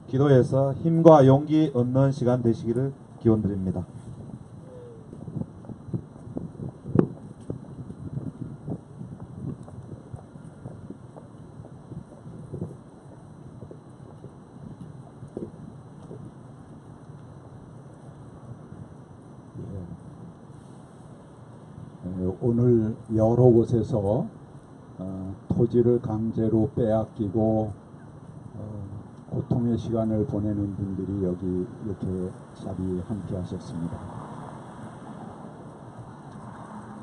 기도해서 힘과 용기 얻는 시간 되시기를 기원드립니다. 오늘 여러 곳에서 토지를 강제로 빼앗기고 고통의 시간을 보내는 분들이 여기 이렇게 자리 함께 하셨습니다.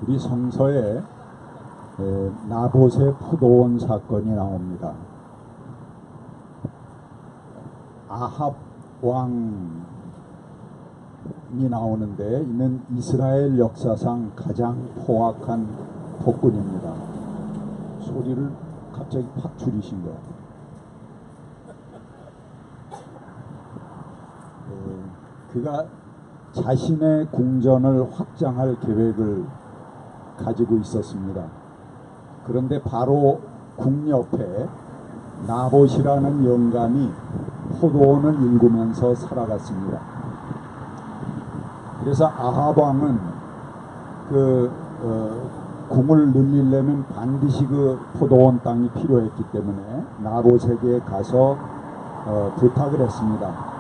우리 성서에 나봇의 포도원 사건이 나옵니다. 아합 왕이 나오는데 이는 이스라엘 역사상 가장 포악한 폭군입니다. 소리를 갑자기 팍 줄이신 거예요. 그가 자신의 궁전을 확장할 계획을 가지고 있었습니다. 그런데 바로 궁 옆에 나봇이라는 영감이 포도원을 일구면서 살아갔습니다. 그래서 아합 왕은 궁을 늘리려면 반드시 그 포도원 땅이 필요했기 때문에 나봇에게 가서 부탁을 했습니다.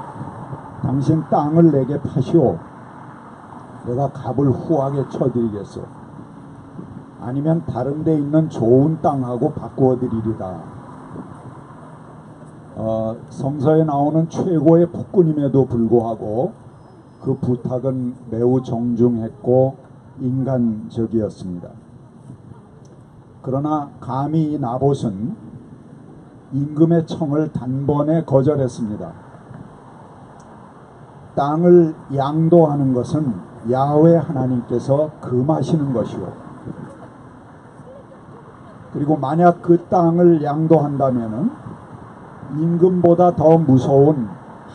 당신 땅을 내게 파시오. 내가 값을 후하게 쳐드리겠소. 아니면 다른 데 있는 좋은 땅하고 바꾸어 드리리다. 성서에 나오는 최고의 폭군임에도 불구하고 그 부탁은 매우 정중했고 인간적이었습니다. 그러나 감히 나봇은 임금의 청을 단번에 거절했습니다. 땅을 양도하는 것은 야훼 하나님께서 금하시는 것이요. 그리고 만약 그 땅을 양도한다면은 임금보다 더 무서운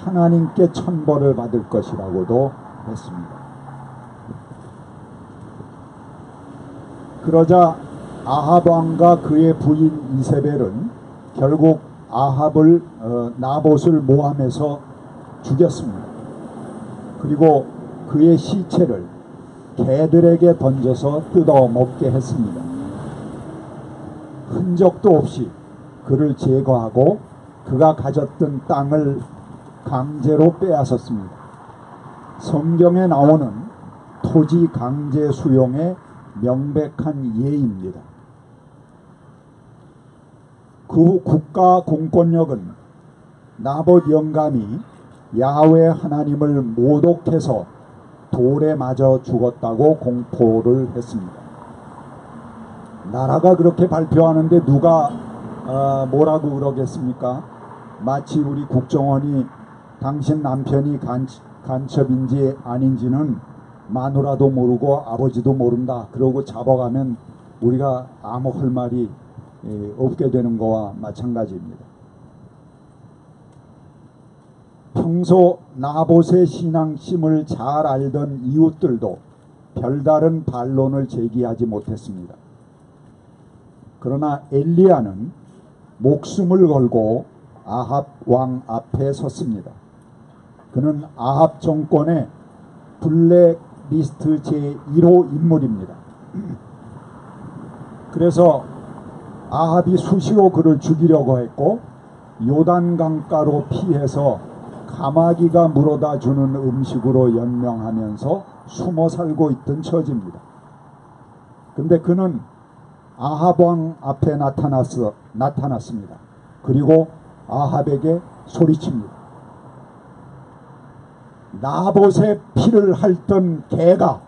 하나님께 천벌을 받을 것이라고도 했습니다. 그러자 아합 왕과 그의 부인 이세벨은 결국 아합을 나봇을 모함해서 죽였습니다. 그리고 그의 시체를 개들에게 던져서 뜯어 먹게 했습니다. 흔적도 없이 그를 제거하고 그가 가졌던 땅을 강제로 빼앗았습니다. 성경에 나오는 토지 강제 수용의 명백한 예입니다. 그 국가 공권력은 나봇 영감이 야훼 하나님을 모독해서 돌에 맞아 죽었다고 공포를 했습니다. 나라가 그렇게 발표하는데 누가 뭐라고 그러겠습니까? 마치 우리 국정원이 당신 남편이 간첩인지 아닌지는 마누라도 모르고 아버지도 모른다 그러고 잡아가면 우리가 아무 할 말이 없게 되는 거와 마찬가지입니다. 평소 나봇의 신앙심을 잘 알던 이웃들도 별다른 반론을 제기하지 못했습니다. 그러나 엘리야는 목숨을 걸고 아합 왕 앞에 섰습니다. 그는 아합 정권의 블랙리스트 제1호 인물입니다. 그래서 아합이 수시로 그를 죽이려고 했고 요단강가로 피해서 가마귀가 물어다 주는 음식으로 연명하면서 숨어 살고 있던 처지입니다. 근데 그는 아합 왕 앞에 나타났습니다. 그리고 아합에게 소리칩니다. 나봇의 피를 핥던 개가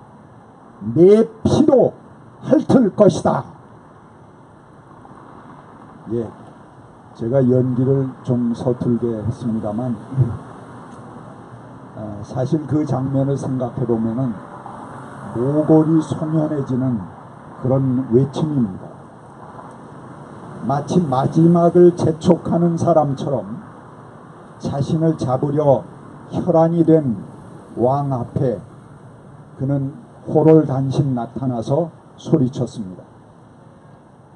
내 피로 핥을 것이다. 예, 제가 연기를 좀 서툴게 했습니다만 사실 그 장면을 생각해 보면은 모골이 소년해지는 그런 외침입니다. 마치 마지막을 재촉하는 사람처럼 자신을 잡으려 혈안이 된 왕 앞에 그는 호롤단신 나타나서 소리쳤습니다.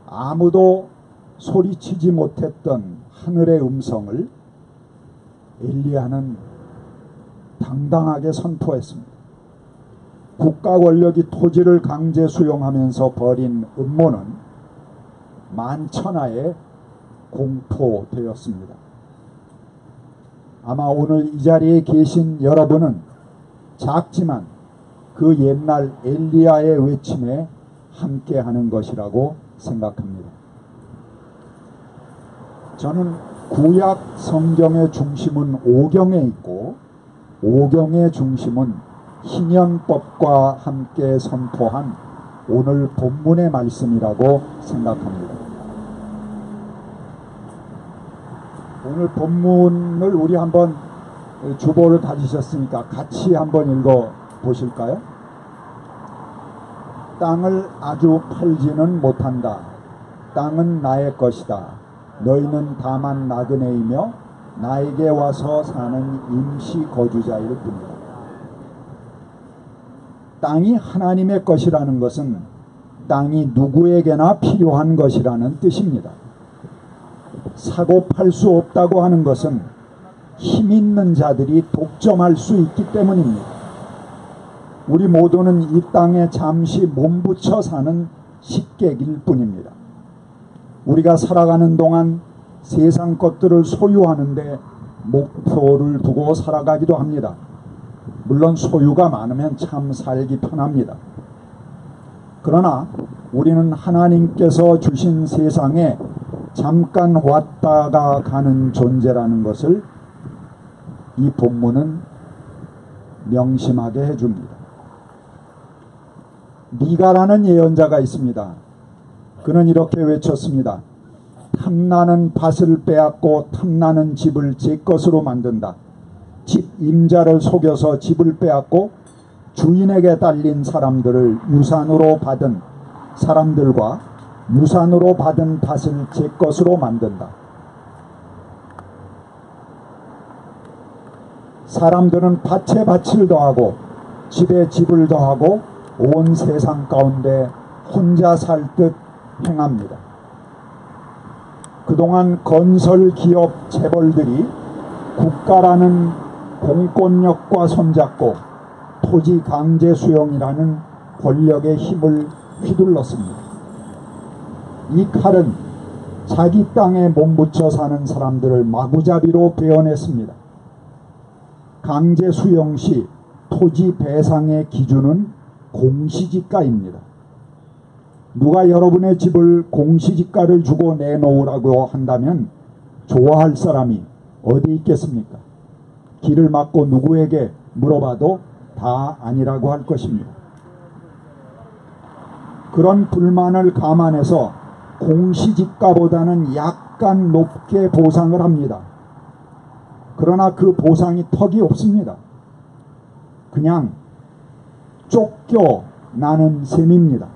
아무도 소리치지 못했던 하늘의 음성을 엘리야는 당당하게 선포했습니다. 국가 권력이 토지를 강제 수용하면서 벌인 음모는 만천하에 공포되었습니다. 아마 오늘 이 자리에 계신 여러분은 작지만 그 옛날 엘리야의 외침에 함께하는 것이라고 생각합니다. 저는 구약 성경의 중심은 오경에 있고 오경의 중심은 희년법과 함께 선포한 오늘 본문의 말씀이라고 생각합니다. 오늘 본문을 우리 한번 주보를 가지셨으니까 같이 한번 읽어 보실까요? 땅을 아주 팔지는 못한다. 땅은 나의 것이다. 너희는 다만 나그네이며 나에게 와서 사는 임시 거주자일 뿐이다. 땅이 하나님의 것이라는 것은 땅이 누구에게나 필요한 것이라는 뜻입니다. 사고 팔 수 없다고 하는 것은 힘 있는 자들이 독점할 수 있기 때문입니다. 우리 모두는 이 땅에 잠시 몸붙여 사는 식객일 뿐입니다. 우리가 살아가는 동안 세상 것들을 소유하는데 목표를 두고 살아가기도 합니다. 물론 소유가 많으면 참 살기 편합니다. 그러나 우리는 하나님께서 주신 세상에 잠깐 왔다가 가는 존재라는 것을 이 본문은 명심하게 해줍니다. 미가라는 예언자가 있습니다. 그는 이렇게 외쳤습니다. 탐나는 밭을 빼앗고 탐나는 집을 제 것으로 만든다. 집 임자를 속여서 집을 빼앗고 주인에게 딸린 사람들을 유산으로 받은 사람들과 유산으로 받은 밭을 제 것으로 만든다. 사람들은 밭에 밭을 더하고 집에 집을 더하고 온 세상 가운데 혼자 살 듯 행합니다. 그동안 건설 기업 재벌들이 국가라는 공권력과 손잡고 토지 강제 수용이라는 권력의 힘을 휘둘렀습니다. 이 칼은 자기 땅에 몸붙여 사는 사람들을 마구잡이로 베어냈습니다. 강제 수용 시 토지 배상의 기준은 공시지가입니다. 누가 여러분의 집을 공시지가를 주고 내놓으라고 한다면 좋아할 사람이 어디 있겠습니까? 길을 막고 누구에게 물어봐도 다 아니라고 할 것입니다. 그런 불만을 감안해서 공시지가보다는 약간 높게 보상을 합니다. 그러나 그 보상이 턱이 없습니다. 그냥 쫓겨나는 셈입니다.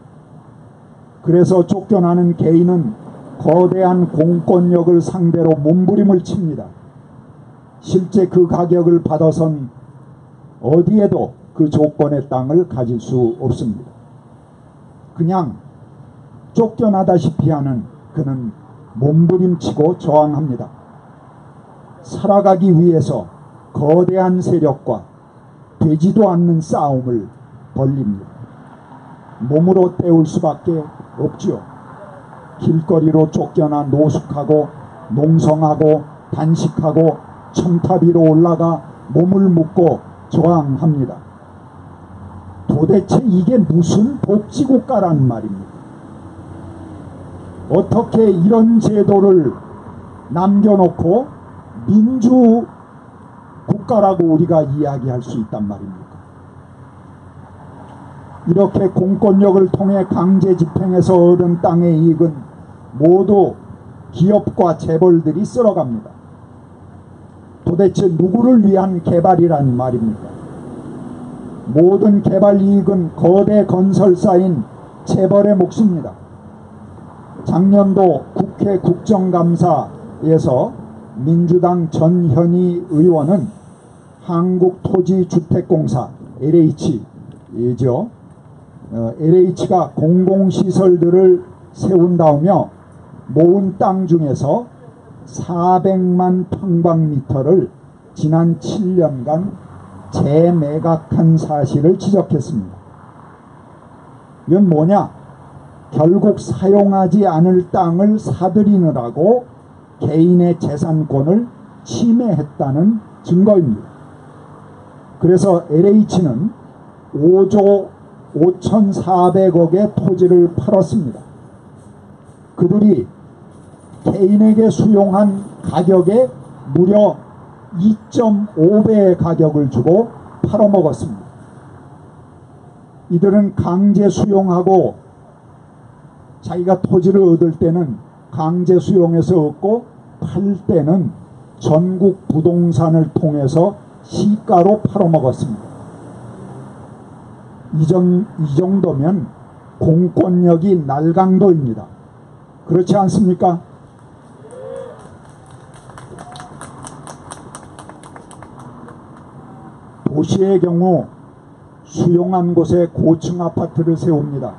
그래서 쫓겨나는 개인은 거대한 공권력을 상대로 몸부림을 칩니다. 실제 그 가격을 받아선 어디에도 그 조건의 땅을 가질 수 없습니다. 그냥 쫓겨나다시피 하는 그는 몸부림치고 저항합니다. 살아가기 위해서 거대한 세력과 되지도 않는 싸움을 벌립니다. 몸으로 때울 수밖에 없지요. 길거리로 쫓겨나 노숙하고 농성하고 단식하고 첨탑 위로 올라가 몸을 묶고 저항합니다. 도대체 이게 무슨 복지국가란 말입니까? 어떻게 이런 제도를 남겨놓고 민주국가라고 우리가 이야기할 수 있단 말입니까? 이렇게 공권력을 통해 강제 집행해서 얻은 땅의 이익은 모두 기업과 재벌들이 쓸어갑니다. 도대체 누구를 위한 개발이란 말입니까? 모든 개발 이익은 거대 건설사인 재벌의 몫입니다. 작년도 국회 국정감사에서 민주당 전현희 의원은 한국토지주택공사 LH죠. LH가 공공시설들을 세운다며 모은 땅 중에서 400만 평방미터를 지난 7년간 재매각한 사실을 지적했습니다. 이건 뭐냐? 결국 사용하지 않을 땅을 사들이느라고 개인의 재산권을 침해했다는 증거입니다. 그래서 LH는 5조 5,400억의 토지를 팔았습니다. 그들이 개인에게 수용한 가격에 무려 2.5배의 가격을 주고 팔아먹었습니다. 이들은 강제 수용하고 자기가 토지를 얻을 때는 강제 수용해서 얻고 팔 때는 전국 부동산을 통해서 시가로 팔아먹었습니다. 이 정도면 공권력이 날강도입니다. 그렇지 않습니까? 도시의 경우 수용한 곳에 고층 아파트를 세웁니다.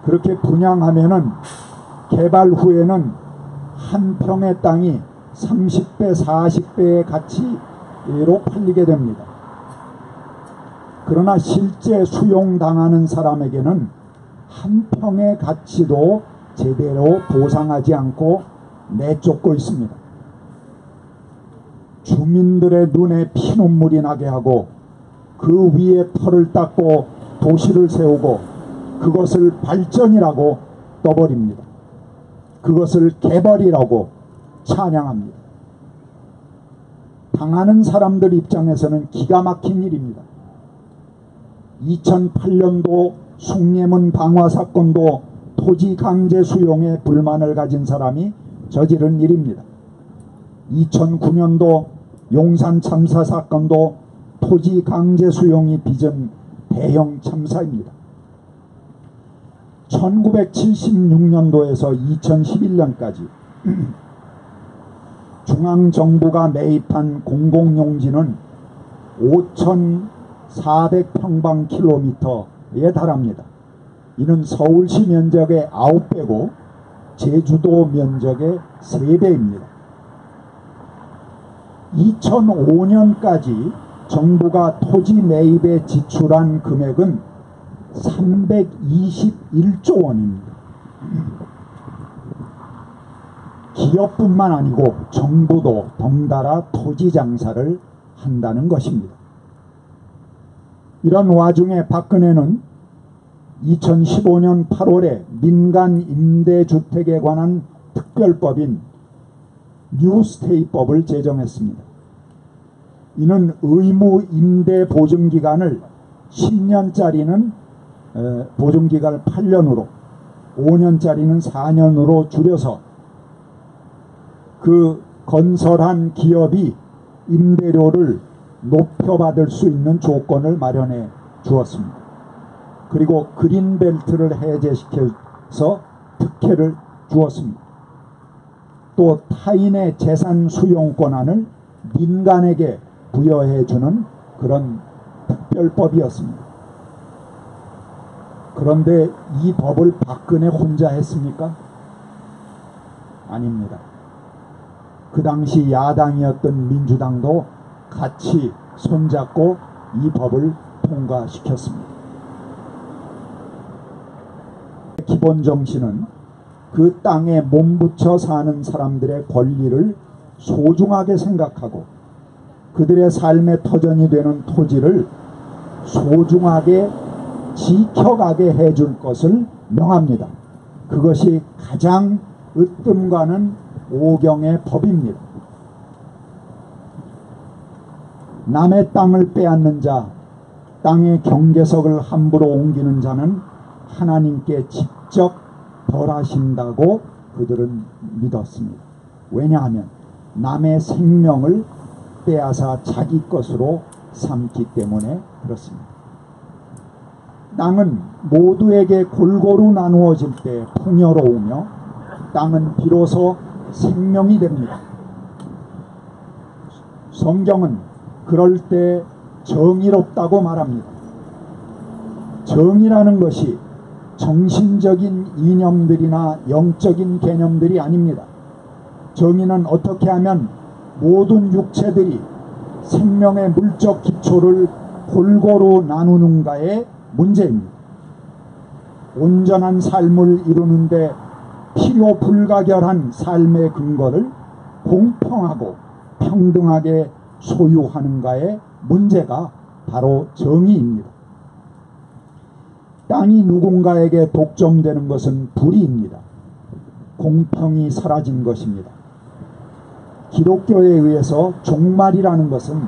그렇게 분양하면은 개발 후에는 한 평의 땅이 30배, 40배의 가치로 팔리게 됩니다. 그러나 실제 수용당하는 사람에게는 한 평의 가치도 제대로 보상하지 않고 내쫓고 있습니다. 주민들의 눈에 피눈물이 나게 하고 그 위에 털을 닦고 도시를 세우고 그것을 발전이라고 떠버립니다. 그것을 개발이라고 찬양합니다. 당하는 사람들 입장에서는 기가 막힌 일입니다. 2008년도 숭례문 방화 사건도 토지 강제 수용에 불만을 가진 사람이 저지른 일입니다. 2009년도 용산 참사 사건도 토지 강제 수용이 빚은 대형 참사입니다. 1976년도에서 2011년까지 중앙정부가 매입한 공공용지는 5,400평방킬로미터에 달합니다. 이는 서울시 면적의 9배고 제주도 면적의 3배입니다. 2005년까지 정부가 토지 매입에 지출한 금액은 321조 원입니다. 기업뿐만 아니고 정부도 덩달아 토지 장사를 한다는 것입니다. 이런 와중에 박근혜는 2015년 8월에 민간 임대주택에 관한 특별법인 뉴스테이법을 제정했습니다. 이는 의무 임대 보증기간을 10년짜리는 보증기간을 8년으로 5년짜리는 4년으로 줄여서 그 건설한 기업이 임대료를 높여받을 수 있는 조건을 마련해 주었습니다. 그리고 그린벨트를 해제시켜서 특혜를 주었습니다. 또 타인의 재산 수용 권한을 민간에게 부여해 주는 그런 특별법이었습니다. 그런데 이 법을 박근혜 혼자 했습니까? 아닙니다. 그 당시 야당이었던 민주당도 같이 손잡고 이 법을 통과시켰습니다. 기본 정신은 그 땅에 몸붙여 사는 사람들의 권리를 소중하게 생각하고 그들의 삶의 터전이 되는 토지를 소중하게 지켜가게 해줄 것을 명합니다. 그것이 가장 으뜸가는 오경의 법입니다. 남의 땅을 빼앗는 자, 땅의 경계석을 함부로 옮기는 자는 하나님께 직접 벌하신다고 그들은 믿었습니다. 왜냐하면 남의 생명을 빼앗아 자기 것으로 삼기 때문에 그렇습니다. 땅은 모두에게 골고루 나누어질 때 풍요로우며 땅은 비로소 생명이 됩니다. 성경은 그럴 때 정의롭다고 말합니다. 정의라는 것이 정신적인 이념들이나 영적인 개념들이 아닙니다. 정의는 어떻게 하면 모든 육체들이 생명의 물적 기초를 골고루 나누는가의 문제입니다. 온전한 삶을 이루는데 필요 불가결한 삶의 근거를 공평하고 평등하게 소유하는가의 문제가 바로 정의입니다. 땅이 누군가에게 독점되는 것은 불의입니다. 공평이 사라진 것입니다. 기독교에 의해서 종말이라는 것은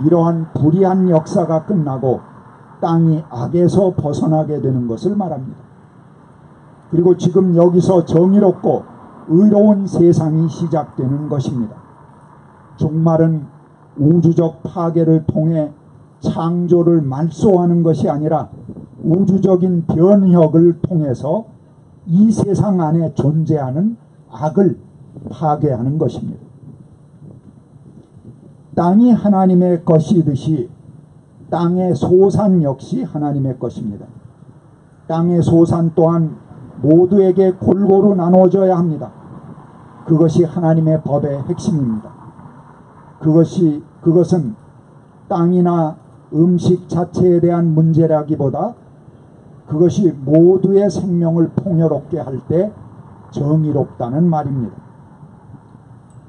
이러한 불의한 역사가 끝나고 땅이 악에서 벗어나게 되는 것을 말합니다. 그리고 지금 여기서 정의롭고 의로운 세상이 시작되는 것입니다. 종말은 우주적 파괴를 통해 창조를 말소하는 것이 아니라 우주적인 변혁을 통해서 이 세상 안에 존재하는 악을 파괴하는 것입니다. 땅이 하나님의 것이듯이 땅의 소산 역시 하나님의 것입니다. 땅의 소산 또한 모두에게 골고루 나눠져야 합니다. 그것이 하나님의 법의 핵심입니다. 그것은 땅이나 음식 자체에 대한 문제라기보다 그것이 모두의 생명을 풍요롭게 할 때 정의롭다는 말입니다.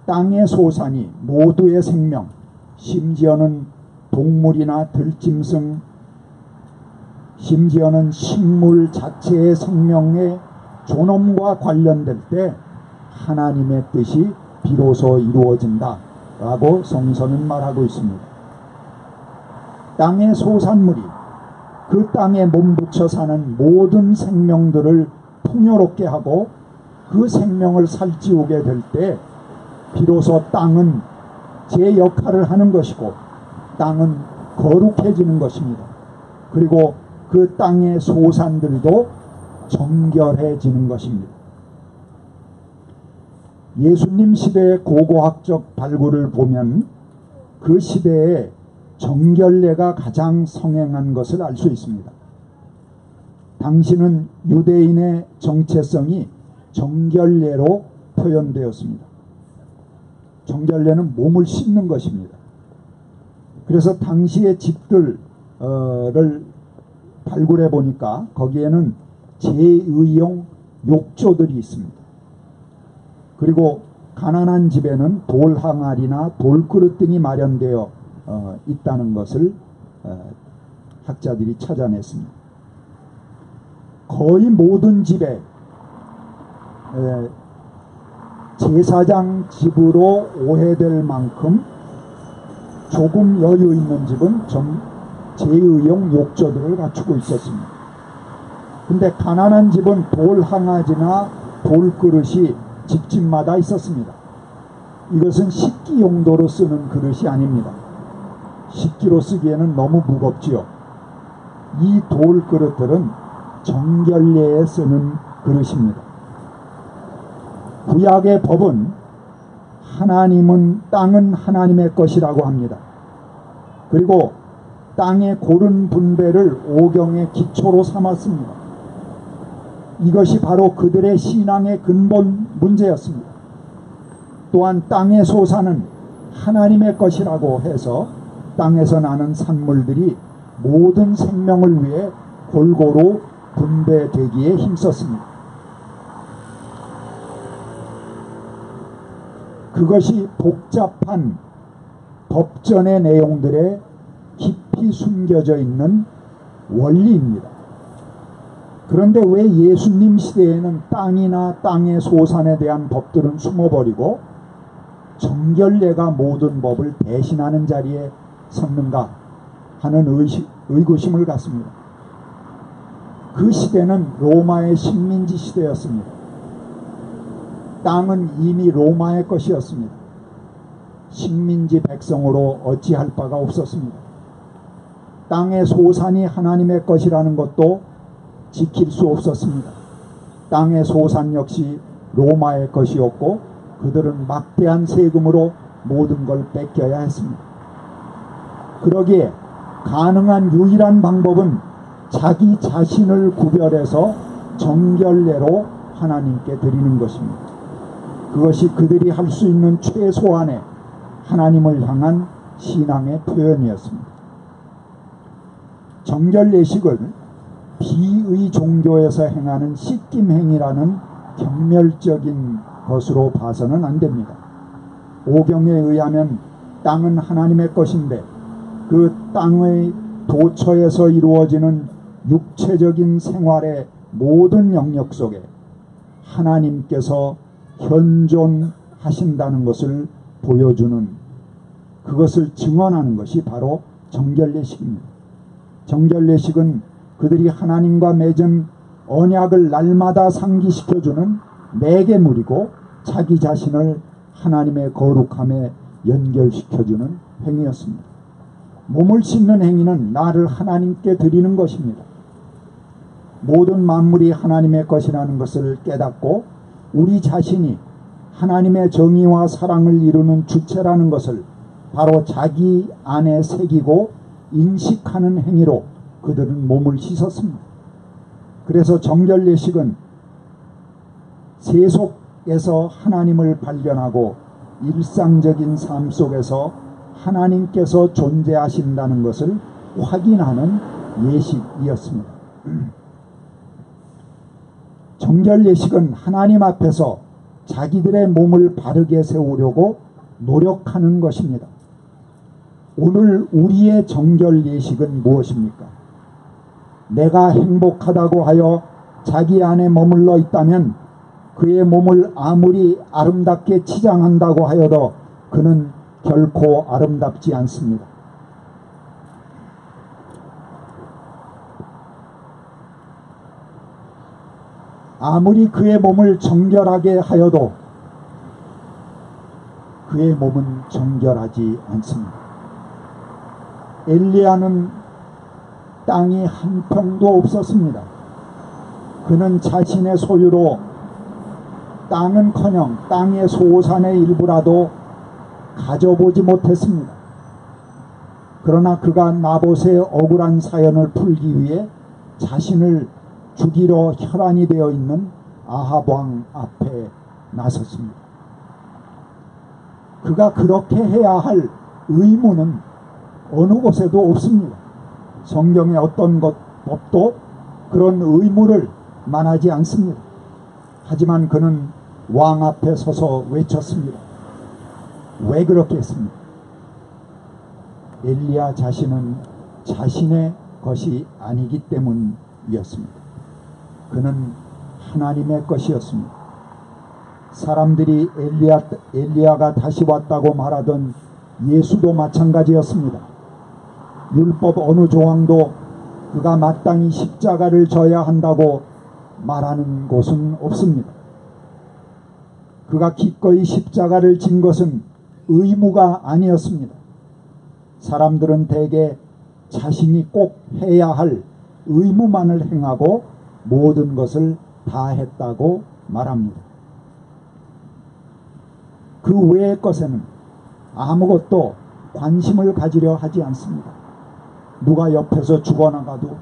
땅의 소산이 모두의 생명, 심지어는 동물이나 들짐승, 심지어는 식물 자체의 생명의 존엄과 관련될 때 하나님의 뜻이 비로소 이루어진다 라고 성서는 말하고 있습니다. 땅의 소산물이 그 땅에 몸붙여 사는 모든 생명들을 풍요롭게 하고 그 생명을 살찌우게 될 때 비로소 땅은 제 역할을 하는 것이고 땅은 거룩해지는 것입니다. 그리고 그 땅의 소산들도 정결해지는 것입니다. 예수님 시대의 고고학적 발굴을 보면 그 시대에 정결례가 가장 성행한 것을 알 수 있습니다. 당시는 유대인의 정체성이 정결례로 표현되었습니다. 정결례는 몸을 씻는 것입니다. 그래서 당시의 집들을 발굴해 보니까 거기에는 제의용 욕조들이 있습니다. 그리고 가난한 집에는 돌 항아리나 돌그릇 등이 마련되어 있다는 것을 학자들이 찾아냈습니다. 거의 모든 집에 제사장 집으로 오해될 만큼 조금 여유 있는 집은 제의용 욕조들을 갖추고 있었습니다. 근데 가난한 집은 돌 항아지나 돌그릇이 집집마다 있었습니다. 이것은 식기 용도로 쓰는 그릇이 아닙니다. 식기로 쓰기에는 너무 무겁지요. 이 돌그릇들은 정결례에 쓰는 그릇입니다. 구약의 법은 땅은 하나님의 것이라고 합니다. 그리고 땅의 고른 분배를 오경의 기초로 삼았습니다. 이것이 바로 그들의 신앙의 근본 문제였습니다. 또한 땅의 소산은 하나님의 것이라고 해서 땅에서 나는 산물들이 모든 생명을 위해 골고루 분배되기에 힘썼습니다. 그것이 복잡한 법전의 내용들에 깊이 숨겨져 있는 원리입니다. 그런데 왜 예수님 시대에는 땅이나 땅의 소산에 대한 법들은 숨어버리고 정결례가 모든 법을 대신하는 자리에 섰는가 하는 의구심을 갖습니다. 그 시대는 로마의 식민지 시대였습니다. 땅은 이미 로마의 것이었습니다. 식민지 백성으로 어찌할 바가 없었습니다. 땅의 소산이 하나님의 것이라는 것도 지킬 수 없었습니다. 땅의 소산 역시 로마의 것이었고 그들은 막대한 세금으로 모든 걸 뺏겨야 했습니다. 그러기에 가능한 유일한 방법은 자기 자신을 구별해서 정결례로 하나님께 드리는 것입니다. 그것이 그들이 할 수 있는 최소한의 하나님을 향한 신앙의 표현이었습니다. 정결례식을 비의 종교에서 행하는 씻김 행위라는 경멸적인 것으로 봐서는 안 됩니다. 오경에 의하면 땅은 하나님의 것인데 그 땅의 도처에서 이루어지는 육체적인 생활의 모든 영역 속에 하나님께서 현존하신다는 것을 보여주는, 그것을 증언하는 것이 바로 정결례식입니다. 정결례식은 그들이 하나님과 맺은 언약을 날마다 상기시켜주는 매개물이고 자기 자신을 하나님의 거룩함에 연결시켜주는 행위였습니다. 몸을 씻는 행위는 나를 하나님께 드리는 것입니다. 모든 만물이 하나님의 것이라는 것을 깨닫고 우리 자신이 하나님의 정의와 사랑을 이루는 주체라는 것을 바로 자기 안에 새기고 인식하는 행위로 그들은 몸을 씻었습니다. 그래서 정결례식은 세속에서 하나님을 발견하고 일상적인 삶 속에서 하나님께서 존재하신다는 것을 확인하는 예식이었습니다. 정결례식은 하나님 앞에서 자기들의 몸을 바르게 세우려고 노력하는 것입니다. 오늘 우리의 정결예식은 무엇입니까? 내가 행복하다고 하여 자기 안에 머물러 있다면 그의 몸을 아무리 아름답게 치장한다고 하여도 그는 결코 아름답지 않습니다. 아무리 그의 몸을 정결하게 하여도 그의 몸은 정결하지 않습니다. 엘리야는 땅이 한 평도 없었습니다. 그는 자신의 소유로 땅은커녕 땅의 소산의 일부라도 가져보지 못했습니다. 그러나 그가 나봇의 억울한 사연을 풀기 위해 자신을 죽이러 혈안이 되어 있는 아합 왕 앞에 나섰습니다. 그가 그렇게 해야 할 의무는 어느 곳에도 없습니다. 성경의 어떤 법도 그런 의무를 말하지 않습니다. 하지만 그는 왕 앞에 서서 외쳤습니다. 왜 그렇게 했습니까? 엘리야 자신은 자신의 것이 아니기 때문이었습니다. 그는 하나님의 것이었습니다. 사람들이 엘리야가 다시 왔다고 말하던 예수도 마찬가지였습니다. 율법 어느 조항도 그가 마땅히 십자가를 져야 한다고 말하는 곳은 없습니다. 그가 기꺼이 십자가를 진 것은 의무가 아니었습니다. 사람들은 대개 자신이 꼭 해야 할 의무만을 행하고 모든 것을 다 했다고 말합니다. 그 외의 것에는 아무것도 관심을 가지려 하지 않습니다. 누가 옆에서 죽어나가도,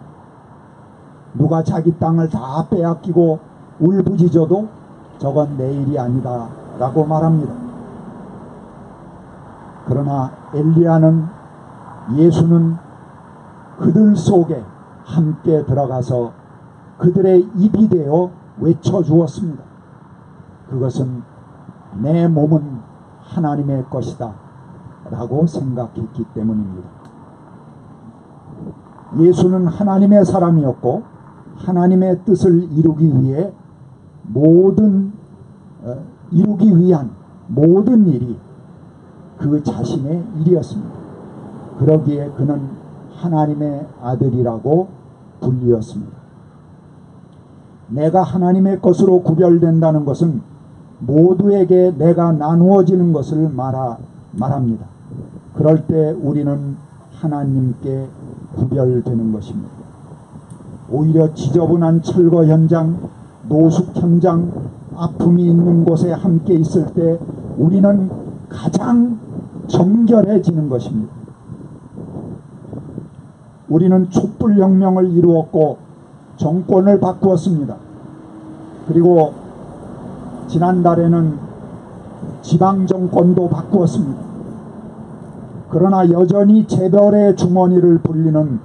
누가 자기 땅을 다 빼앗기고 울부짖어도 저건 내 일이 아니다 라고 말합니다. 그러나 엘리야는, 예수는 그들 속에 함께 들어가서 그들의 입이 되어 외쳐주었습니다. 그것은 내 몸은 하나님의 것이다 라고 생각했기 때문입니다. 예수는 하나님의 사람이었고 하나님의 뜻을 이루기 위한 모든 일이 그 자신의 일이었습니다. 그러기에 그는 하나님의 아들이라고 불리었습니다. 내가 하나님의 것으로 구별된다는 것은 모두에게 내가 나누어지는 것을 말합니다. 그럴 때 우리는 하나님께 구별되는 것입니다. 오히려 지저분한 철거 현장, 노숙 현장, 아픔이 있는 곳에 함께 있을 때 우리는 가장 정결해지는 것입니다. 우리는 촛불혁명을 이루었고 정권을 바꾸었습니다. 그리고 지난달에는 지방정권도 바꾸었습니다. 그러나 여전히 재벌의 주머니를 불리는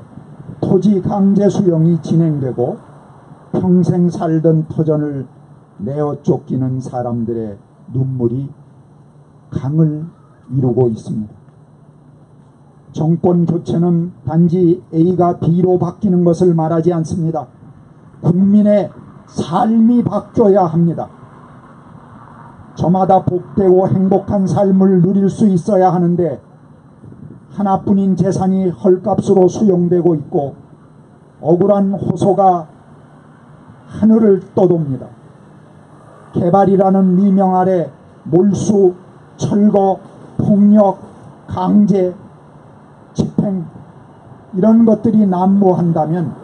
토지 강제 수용이 진행되고 평생 살던 터전을 내어 쫓기는 사람들의 눈물이 강을 이루고 있습니다. 정권 교체는 단지 A가 B로 바뀌는 것을 말하지 않습니다. 국민의 삶이 바뀌어야 합니다. 저마다 복되고 행복한 삶을 누릴 수 있어야 하는데 하나뿐인 재산이 헐값으로 수용되고 있고 억울한 호소가 하늘을 떠돕니다. 개발이라는 미명 아래 몰수, 철거, 폭력, 강제, 집행 이런 것들이 난무한다면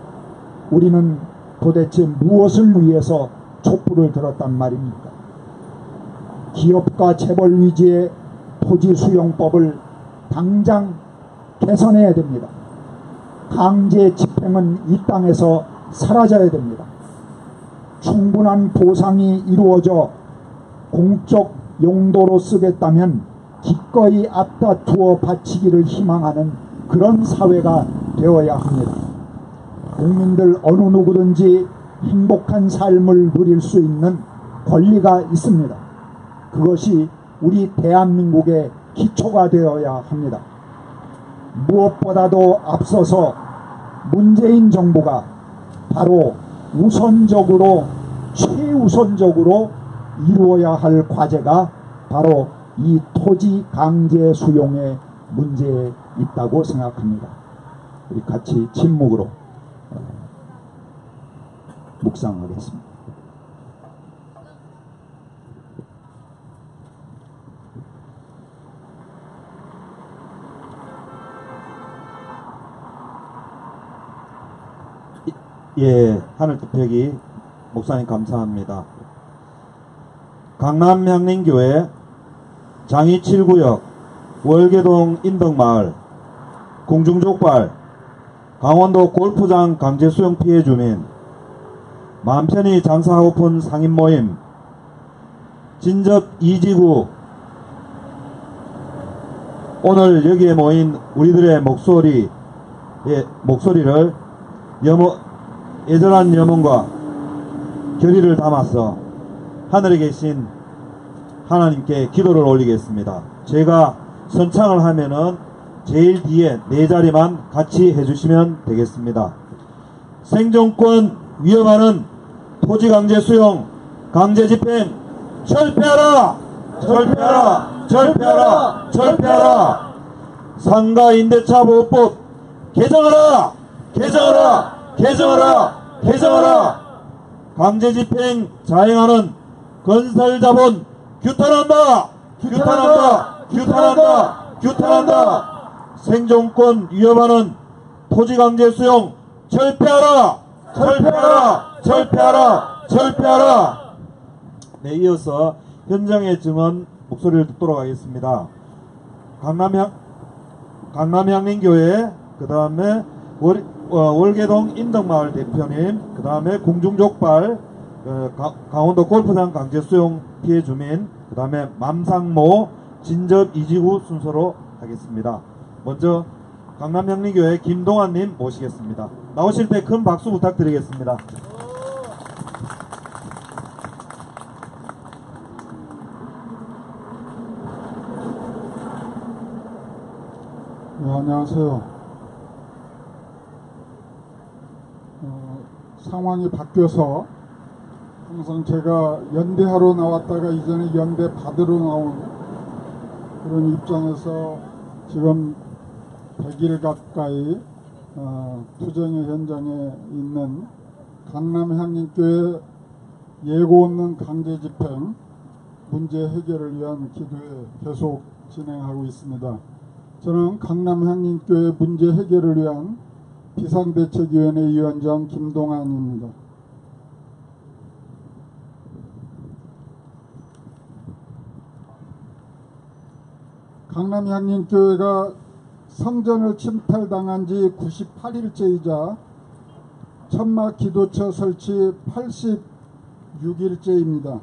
우리는 도대체 무엇을 위해서 촛불을 들었단 말입니까? 기업가 재벌 위주의 토지 수용법을 당장 개선해야 됩니다. 강제 집행은 이 땅에서 사라져야 됩니다. 충분한 보상이 이루어져 공적 용도로 쓰겠다면 기꺼이 앞다투어 바치기를 희망하는 그런 사회가 되어야 합니다. 국민들 어느 누구든지 행복한 삶을 누릴 수 있는 권리가 있습니다. 그것이 우리 대한민국의 기초가 되어야 합니다. 무엇보다도 앞서서 문재인 정부가 바로 우선적으로 최우선적으로 이루어야 할 과제가 바로 이 토지 강제 수용의 문제에 있다고 생각합니다. 우리 같이 침묵으로 묵상하겠습니다. 예, 하늘특별히 목사님 감사합니다. 강남 향림교회 장이 7구역 월계동 인덕마을 공중족발 강원도 골프장 강제 수용 피해 주민 마음 편히 장사하고픈 상인 모임 진접 2지구 오늘 여기에 모인 우리들의 목소리를 애절한 염원과 결의를 담아서 하늘에 계신 하나님께 기도를 올리겠습니다. 제가 선창을 하면은 제일 뒤에 네 자리만 같이 해주시면 되겠습니다. 생존권 위협하는 토지 강제 수용, 강제 집행 철폐하라! 철폐하라! 철폐하라! 철폐하라! 상가 임대차 보호법 개정하라! 개정하라! 개정하라! 개정하라! 강제 집행 자행하는 건설자본 규탄한다! 규탄한다! 규탄한다! 규탄한다! 생존권 위협하는 토지 강제 수용 철폐하라! 철폐하라! 철폐하라! 철폐하라! 네, 이어서 현장의 증언 목소리를 듣도록 하겠습니다. 강남향림교회, 그 다음에 월계동 인덕마을 대표님, 그 다음에 공중족발 강원도 골프장 강제 수용 피해 주민, 그 다음에 맘상모 진접 2지구 순서로 하겠습니다. 먼저 강남향림교회 김동환님 모시겠습니다. 나오실 때 큰 박수 부탁드리겠습니다. 네, 안녕하세요. 상황이 바뀌어서 항상 제가 연대하러 나왔다가 이제는 연대 받으러 나온 그런 입장에서 지금 100일 가까이 투쟁의 현장에 있는 강남향림교회 예고 없는 강제 집행 문제 해결을 위한 기도에 계속 진행하고 있습니다. 저는 강남향림교회 문제 해결을 위한 비상대책위원회 위원장 김동환입니다. 강남향림교회가 성전을 침탈당한 지 98일째이자 천막 기도처 설치 86일째입니다.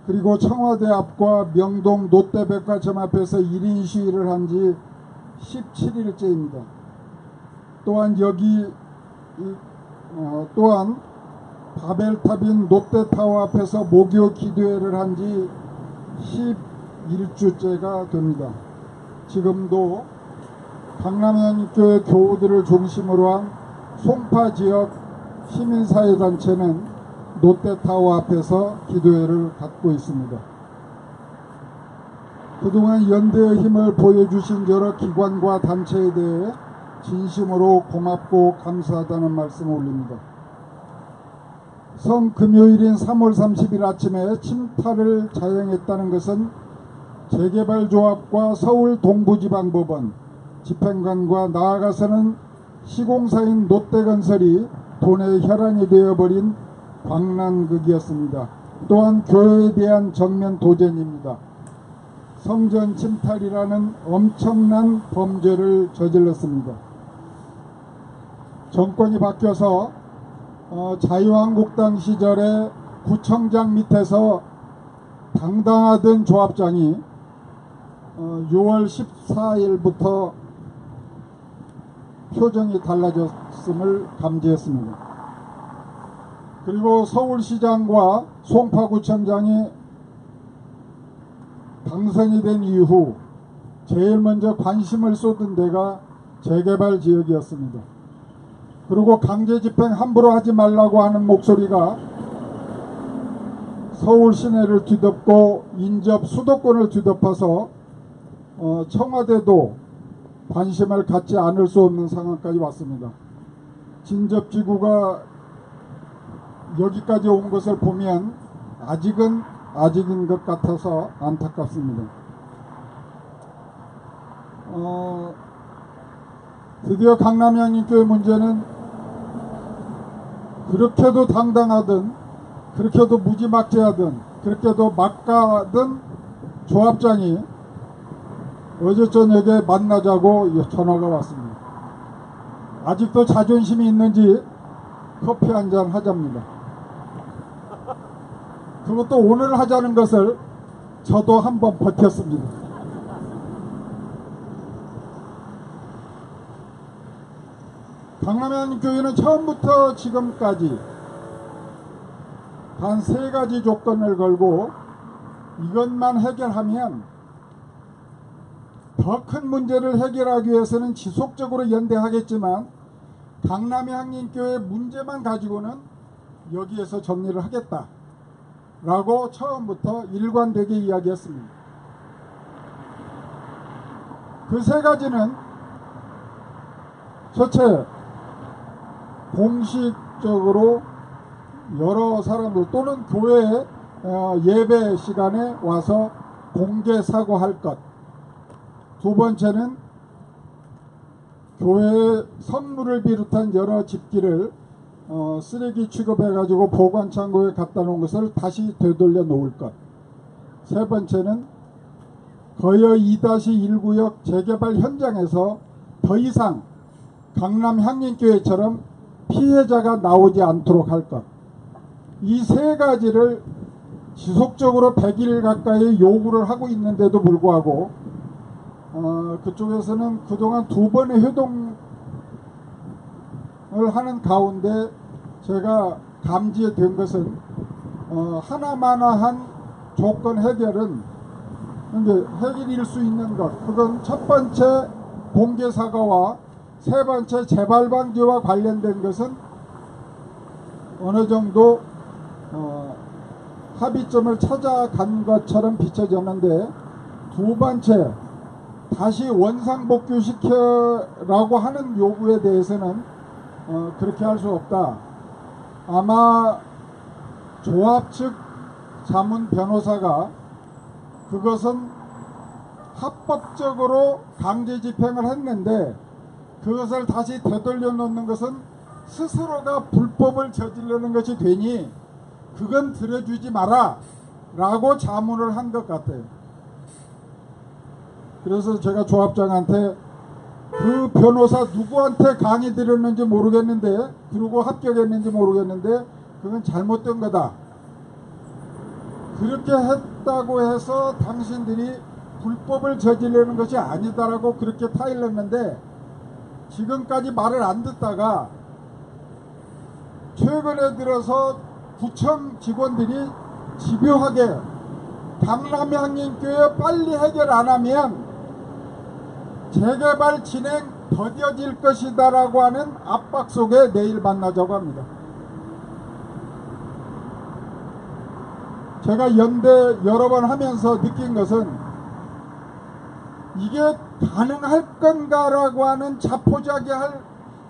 그리고 청와대 앞과 명동 롯데백화점 앞에서 1인 시위를 한 지 17일째입니다. 또한 또한 바벨탑인 롯데타워 앞에서 목요 기도회를 한 지 11주째가 됩니다. 지금도 강남향교회 교우들을 중심으로 한 송파 지역 시민사회단체는 롯데타워 앞에서 기도회를 갖고 있습니다. 그동안 연대의 힘을 보여주신 여러 기관과 단체에 대해 진심으로 고맙고 감사하다는 말씀을 올립니다. 성금요일인 3월 30일 아침에 침탈을 자행했다는 것은 재개발조합과 서울 동부지방법원, 집행관과 나아가서는 시공사인 롯데건설이 돈의 혈안이 되어버린 광란극이었습니다. 또한 교회에 대한 정면 도전입니다. 성전 침탈이라는 엄청난 범죄를 저질렀습니다. 정권이 바뀌어서 자유한국당 시절에 구청장 밑에서 당당하던 조합장이 6월 14일부터 표정이 달라졌음을 감지했습니다. 그리고 서울시장과 송파구청장이 당선이 된 이후 제일 먼저 관심을 쏟은 데가 재개발 지역이었습니다. 그리고 강제 집행 함부로 하지 말라고 하는 목소리가 서울 시내를 뒤덮고 인접 수도권을 뒤덮어서 청와대도 관심을 갖지 않을 수 없는 상황까지 왔습니다. 진접지구가 여기까지 온 것을 보면 아직인 것 같아서 안타깝습니다. 드디어 강남향인교회 문제는 그렇게도 당당하든 그렇게도 무지막지하든 그렇게도 막가든 조합장이 어제 저녁에 만나자고 전화가 왔습니다. 아직도 자존심이 있는지 커피 한잔 하자입니다. 그것도 오늘 하자는 것을 저도 한번 버텼습니다. 강남향교회는 처음부터 지금까지 단 3가지 조건을 걸고 이것만 해결하면 더 큰 문제를 해결하기 위해서는 지속적으로 연대하겠지만 강남향인교회 문제만 가지고는 여기에서 정리를 하겠다 라고 처음부터 일관되게 이야기했습니다. 그 3가지는 첫째, 공식적으로 여러 사람들 또는 교회 예배 시간에 와서 공개 사과할 것. 두 번째는 교회에 선물을 비롯한 여러 집기를 쓰레기 취급해가지고 보관창고에 갖다 놓은 것을 다시 되돌려 놓을 것. 세 번째는 거여 2-1구역 재개발 현장에서 더 이상 강남향인교회처럼 피해자가 나오지 않도록 할 것. 이 3가지를 지속적으로 100일 가까이 요구를 하고 있는데도 불구하고 그쪽에서는 그동안 2번의 회동을 하는 가운데 제가 감지된 것은 하나마나한 조건 해결은 해결일 수 있는 것, 그건 첫 번째 공개 사과와 세 번째 재발 방지와 관련된 것은 어느 정도 합의점을 찾아간 것처럼 비춰졌는데, 두 번째 다시 원상복귀시켜라고 하는 요구에 대해서는 그렇게 할 수 없다. 아마 조합 측 자문 변호사가 그것은 합법적으로 강제 집행을 했는데 그것을 다시 되돌려 놓는 것은 스스로가 불법을 저지르는 것이 되니 그건 들어주지 마라 라고 자문을 한 것 같아요. 그래서 제가 조합장한테 그 변호사 누구한테 강의 드렸는지 모르겠는데, 그리고 합격했는지 모르겠는데 그건 잘못된 거다. 그렇게 했다고 해서 당신들이 불법을 저지르는 것이 아니다라고 그렇게 타일렀는데 지금까지 말을 안 듣다가 최근에 들어서 구청 직원들이 집요하게 강남향인교회 빨리 해결 안 하면 재개발 진행 더뎌질 것이다 라고 하는 압박 속에 내일 만나자고 합니다. 제가 연대 여러 번 하면서 느낀 것은 이게 가능할 건가라고 하는 자포자기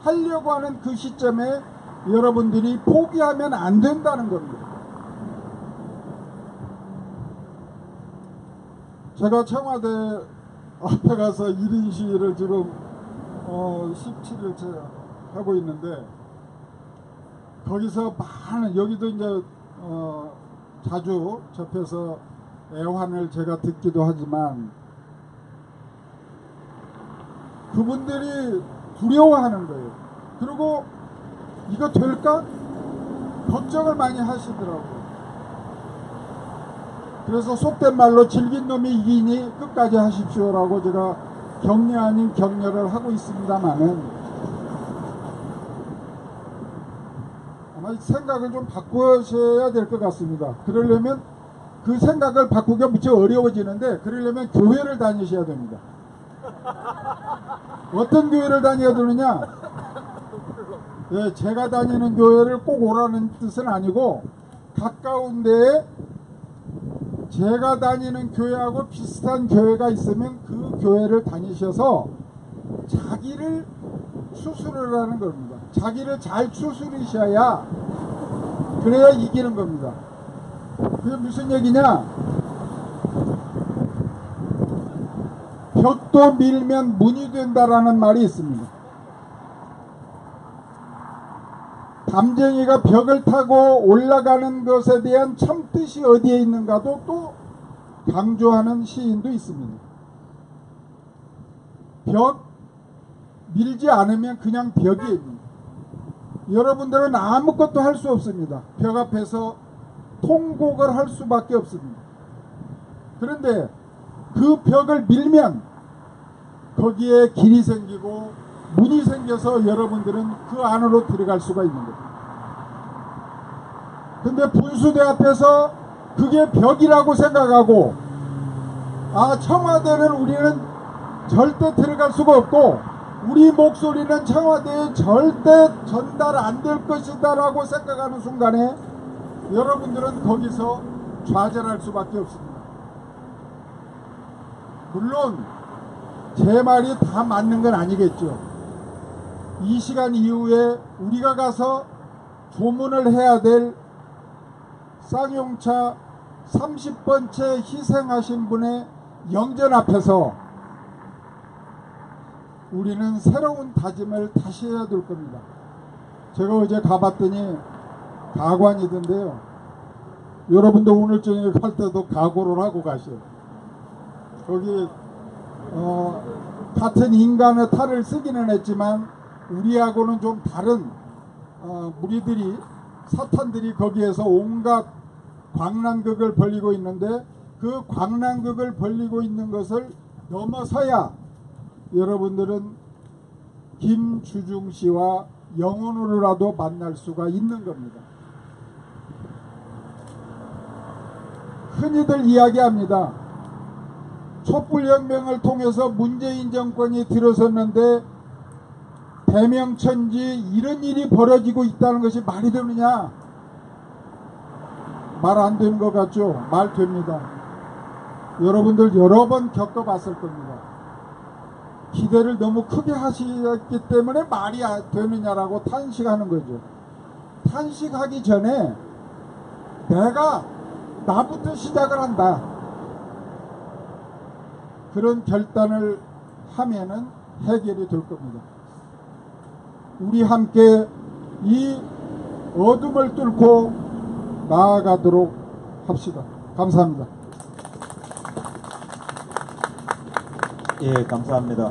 하려고 하는 그 시점에 여러분들이 포기하면 안 된다는 겁니다. 제가 청와대 앞에 가서 1인 시위를 지금 17일째 하고 있는데 거기서 많은 여기도 이제 자주 접해서 애환을 제가 듣기도 하지만 그분들이 두려워하는 거예요. 그리고 이거 될까? 걱정을 많이 하시더라고요. 그래서 속된 말로 질긴 놈이 이기니 끝까지 하십시오라고 제가 격려 아닌 격려를 하고 있습니다만은 아마 생각을 좀 바꾸셔야 될 것 같습니다. 그러려면 그 생각을 바꾸기가 무척 어려워지는데 그러려면 교회를 다니셔야 됩니다. 어떤 교회를 다녀야 되느냐? 예, 제가 다니는 교회를 꼭 오라는 뜻은 아니고 가까운 데에 제가 다니는 교회하고 비슷한 교회가 있으면 그 교회를 다니셔서 자기를 추스르라는 겁니다. 자기를 잘 추스리셔야 그래야 이기는 겁니다. 그게 무슨 얘기냐? 벽도 밀면 문이 된다라는 말이 있습니다. 담쟁이가 벽을 타고 올라가는 것에 대한 참뜻이 어디에 있는가도 또 강조하는 시인도 있습니다. 벽 밀지 않으면 그냥 벽이에요. 여러분들은 아무것도 할 수 없습니다. 벽 앞에서 통곡을 할 수밖에 없습니다. 그런데 그 벽을 밀면 거기에 길이 생기고 문이 생겨서 여러분들은 그 안으로 들어갈 수가 있는 거예요. 근데 분수대 앞에서 그게 벽이라고 생각하고 청와대는 우리는 절대 들어갈 수가 없고 우리 목소리는 청와대에 절대 전달 안 될 것이다 라고 생각하는 순간에 여러분들은 거기서 좌절할 수밖에 없습니다. 물론 제 말이 다 맞는 건 아니겠죠. 이 시간 이후에 우리가 가서 조문을 해야 될 쌍용차 30번째 희생하신 분의 영전 앞에서 우리는 새로운 다짐을 다시 해야 될 겁니다. 제가 어제 가봤더니 가관이던데요. 여러분도 오늘 저녁에 갈 때도 각오를 하고 가셔요. 거기 같은 인간의 탈을 쓰기는 했지만 우리하고는 좀 다른 무리들이 사탄들이 거기에서 온갖 광란극을 벌이고 있는데 그 광란극을 벌이고 있는 것을 넘어서야 여러분들은 김주중 씨와 영혼으로라도 만날 수가 있는 겁니다. 흔히들 이야기합니다. 촛불혁명을 통해서 문재인 정권이 들어섰는데 대명천지 이런 일이 벌어지고 있다는 것이 말이 되느냐? 말 안 되는 것 같죠? 말 됩니다. 여러분들 여러 번 겪어봤을 겁니다. 기대를 너무 크게 하셨기 때문에 말이 되느냐라고 탄식하는 거죠. 탄식하기 전에 내가 나부터 시작을 한다. 그런 결단을 하면은 해결이 될 겁니다. 우리 함께 이 어둠을 뚫고 나아가도록 합시다. 감사합니다. 예, 감사합니다.